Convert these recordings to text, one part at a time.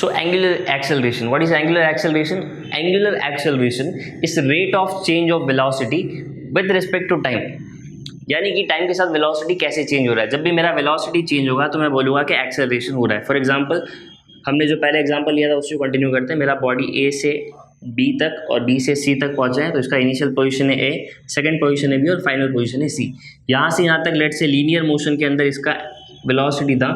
So angular acceleration, what is angular acceleration? Angular acceleration is rate of change of velocity with respect to time. यानी कि time के साथ velocity कैसे change हो रहा है। जब भी मेरा वेलोसिटी चेंज होगा तो मैं बोलूँगा कि एक्सेलरेशन हो रहा है। फॉर एग्जांपल हमने जो पहले एग्जांपल लिया था उससे कंटिन्यू करते हैं। मेरा बॉडी ए से बी तक और बी से सी तक पहुंचा है, तो इसका इनिशियल पोजीशन है ए, सेकंड पोजीशन है बी और फाइनल पोजीशन है सी। यहाँ से यहाँ तक लेट से लीनियर मोशन के अंदर इसका वेलोसिटी था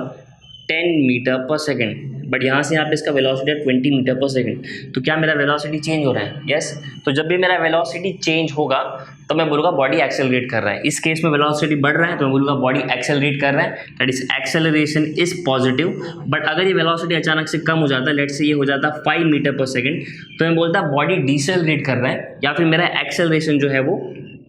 10 मीटर पर सेकंड, बट यहाँ से यहाँ पे इसका वेलोसिटी है 20 मीटर पर सेकंड। तो क्या मेरा वेलोसिटी चेंज हो रहा है? यस। तो जब भी मेरा वेलोसिटी चेंज होगा तो मैं बोलूँगा बॉडी एक्सेलरेट कर रहा है। इस केस में वेलोसिटी बढ़ रहा है तो मैं बोलूँगा बॉडी एक्सेलरेट कर रहा है, that is acceleration is positive. But अगर ये वेलोसिटी अचानक से कम हो जाता है, लेट से ये हो जाता 5 मीटर पर सेकंड, तो मैं बोलता बॉडी डिसेलरेट कर रहा है या फिर मेरा एक्सेलरेशन जो है वो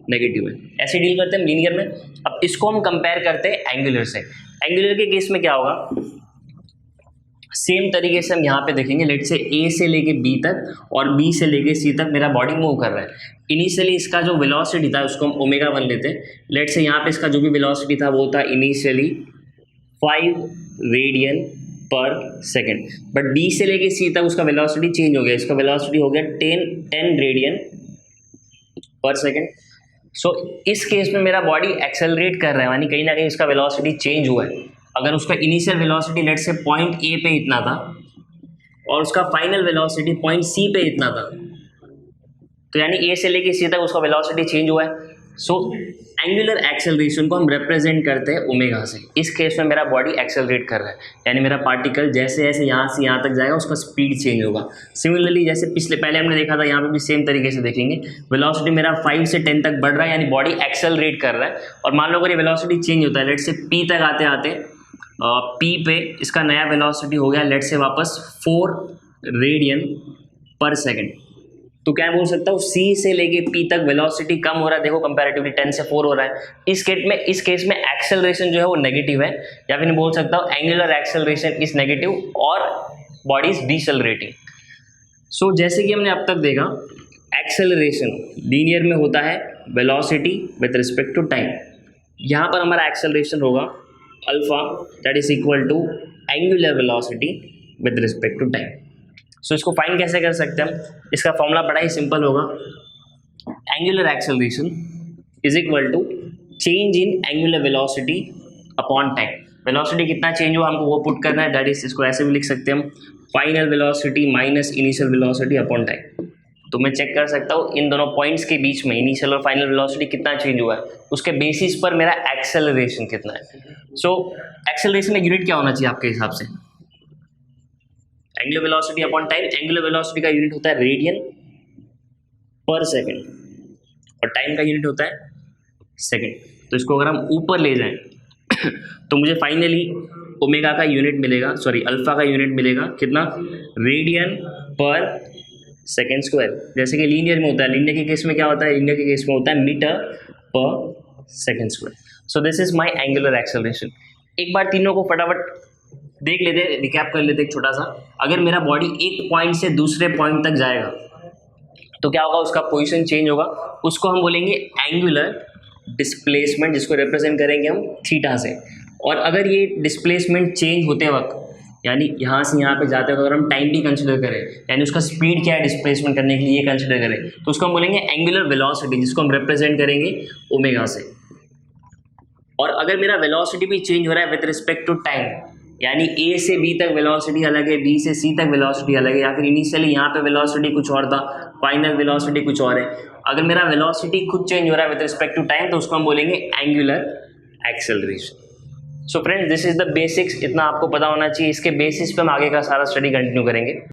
नेगेटिव है। ऐसे डील करते हैं लीनियर में। अब इसको हम कंपेयर करते हैं एंगुलर से। एंगुलर के केस में क्या होगा, सेम तरीके से हम यहाँ पे देखेंगे। लेट से ए से लेके बी तक और बी से लेके सी तक मेरा बॉडी मूव कर रहा है। इनिशियली इसका जो वेलोसिटी था उसको हम ओमेगा 1 लेते हैं। लेट से यहाँ पे इसका जो भी वेलोसिटी था वो था इनिशियली 5 रेडियन पर सेकेंड, बट बी से लेके सी तक उसका वेलोसिटी चेंज हो गया। इसका वेलोसिटी हो गया 10 रेडियन पर सेकेंड। सो इस केस में मेरा बॉडी एक्सेलरेट कर रहा है, यानी कहीं ना कहीं इसका वेलोसिटी चेंज हुआ है। अगर उसका इनिशियल वेलोसिटी लेट से पॉइंट ए पे इतना था और उसका फाइनल वेलोसिटी पॉइंट सी पे इतना था, तो यानी ए से लेके सी तक उसका वेलोसिटी चेंज हुआ है। सो एंगुलर एक्सेलरेशन को हम रिप्रेजेंट करते हैं ओमेगा से। इस केस में मेरा बॉडी एक्सेलरेट कर रहा है, यानी मेरा पार्टिकल जैसे जैसे यहाँ से यहाँ तक जाएगा उसका स्पीड चेंज होगा। सिमिलरली जैसे पहले हमने देखा था, यहाँ पे भी सेम तरीके से देखेंगे। वेलोसिटी मेरा 5 से 10 तक बढ़ रहा है, यानी बॉडी एक्सेलरेट कर रहा है। और मान लो अगर ये वेलोसिटी चेंज होता है, लेट से पी तक आते आते पी पे इसका नया वेलोसिटी हो गया लेट से वापस 4 रेडियन पर सेकेंड, तो क्या बोल सकता हूँ सी से लेके पी तक वेलोसिटी कम हो रहा है। देखो कंपैरेटिवली 10 से 4 हो रहा है। इस केस में एक्सेलरेशन जो है वो नेगेटिव है, या फिर बोल सकता हूँ एंगुलर एक्सेलरेशन इज नेगेटिव और बॉडी इज डिसेलरेटिंग। सो जैसे कि हमने अब तक देखा, एक्सेलरेशन लीनियर में होता है velocity with respect to time. यहाँ पर हमारा एक्सेलरेशन होगा alpha, that is equal to angular velocity with respect to time. So इसको फाइंड कैसे कर सकते हैं हम? इसका फॉर्मूला बड़ा ही सिंपल होगा। Angular acceleration is equal to change in angular velocity upon time. Velocity कितना चेंज हुआ हमको वो पुट करना है, दैट इज इसको ऐसे भी लिख सकते हैं हम, final velocity minus initial velocity upon time. तो मैं चेक कर सकता हूँ इन दोनों पॉइंट्स के बीच में इनिशियल और फाइनल वेलोसिटी कितना चेंज हुआ है, उसके बेसिस पर मेरा एक्सेलरेशन कितना है। सो एक्सेलरेशन का यूनिट क्या होना चाहिए आपके हिसाब से? Angular velocity upon time. Angular velocity का यूनिट होता है रेडियन पर सेकेंड और टाइम का यूनिट होता है सेकेंड। तो इसको अगर हम ऊपर ले जाएं तो मुझे फाइनली ओमेगा का यूनिट मिलेगा, सॉरी अल्फा का यूनिट मिलेगा कितना? रेडियन पर सेकेंड स्क्वायर। जैसे कि लीनियर में होता है, लीनियर के केस में क्या होता है? लीनियर के केस में होता है मीटर पर second square. So this is my angular acceleration. एक बार तीनों को फटाफट देख लेते हैं, रिकैप कर लेते हैं एक छोटा सा। अगर मेरा बॉडी एक पॉइंट से दूसरे पॉइंट तक जाएगा तो क्या होगा? उसका पोजीशन चेंज होगा। उसको हम बोलेंगे एंगुलर डिस्प्लेसमेंट, जिसको रिप्रेजेंट करेंगे हम थीटा से। और अगर ये डिस्प्लेसमेंट चेंज होते वक्त, यानी यहाँ से यहाँ पे जाते वक्त अगर हम टाइम भी कंसिडर करें, यानी उसका स्पीड क्या है डिस्प्लेसमेंट करने के लिए ये कंसिडर करें, तो उसको हम बोलेंगे एंगुलर वेलोसिटी, जिसको हम रिप्रेजेंट करेंगे ओमेगा से। और अगर मेरा वेलोसिटी भी चेंज हो रहा है विद रिस्पेक्ट टू टाइम, यानी ए से बी तक वेलोसिटी अलग है, बी से सी तक वेलोसिटी अलग है, या फिर इनिशियली यहाँ पे वेलोसिटी कुछ और था, फाइनल वेलोसिटी कुछ और है। अगर मेरा वेलोसिटी खुद चेंज हो रहा है विद रिस्पेक्ट टू टाइम तो उसको हम बोलेंगे angular acceleration. So friends, this is the basics. इतना आपको पता होना चाहिए। इसके बेसिस पे हम आगे का सारा स्टडी कंटिन्यू करेंगे।